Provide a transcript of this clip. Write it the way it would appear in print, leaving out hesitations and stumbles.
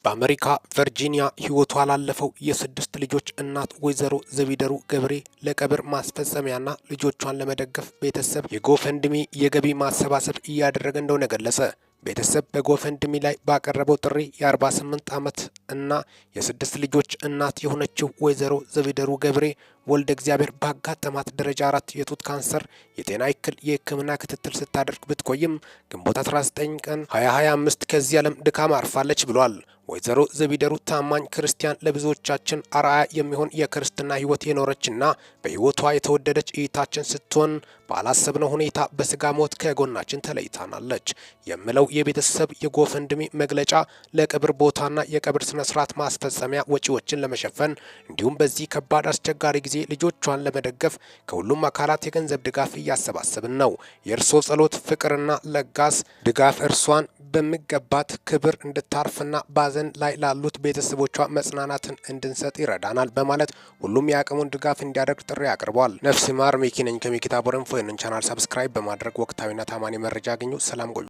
በአሜሪካ ቨርጂኒያ ሕይወቷ ላለፈው የስድስት ልጆች እናት ወይዘሮ ዘቢደሩ ገብሬ ለቀብር ማስፈጸሚያና ልጆቿን ለመደገፍ ቤተሰብ የጎፈንድሚ የገቢ ማሰባሰብ እያደረገ እንደሆነ ገለጸ። ቤተሰብ በጎፈንድሚ ላይ ባቀረበው ጥሪ የ48 ዓመት እና የስድስት ልጆች እናት የሆነችው ወይዘሮ ዘቢደሩ ገብሬ ወልደ እግዚአብሔር ባጋጠማት ደረጃ 4 የጡት ካንሰር የጤና እክል የሕክምና ክትትል ስታደርግ ብትቆይም ግንቦት 19 ቀን 2025 ከዚህ ዓለም ድካም አርፋለች ብሏል። ወይዘሮ ዘቢደሩ ታማኝ ክርስቲያን፣ ለብዙዎቻችን አርአያ የሚሆን የክርስትና ሕይወት የኖረችና በሕይወቷ የተወደደች እህታችን ስትሆን ባላሰብነው ሁኔታ በስጋ ሞት ከጎናችን ተለይታናለች የሚለው የቤተሰብ የጎፈንድሚ መግለጫ ለቀብር ቦታና የቀብር ስነ ስርዓት ማስፈጸሚያ ወጪዎችን ለመሸፈን እንዲሁም በዚህ ከባድ አስቸጋሪ ጊዜ ልጆቿን ለመደገፍ ከሁሉም አካላት የገንዘብ ድጋፍ እያሰባሰብን ነው። የእርሶ ጸሎት፣ ፍቅርና ለጋስ ድጋፍ እርሷን በሚገባት ክብር እንድታርፍና ባዘን ላይ ላሉት ቤተሰቦቿ መጽናናትን እንድንሰጥ ይረዳናል በማለት ሁሉም የአቅሙን ድጋፍ እንዲያደርግ ጥሪ አቅርቧል። ነፍስ ማር ሚኪ ነኝ ከሚኪታቦር ኢንፎ። ይህንን ቻናል ሰብስክራይብ በማድረግ ወቅታዊና ታማኒ መረጃ አግኙ። ሰላም ቆዩ።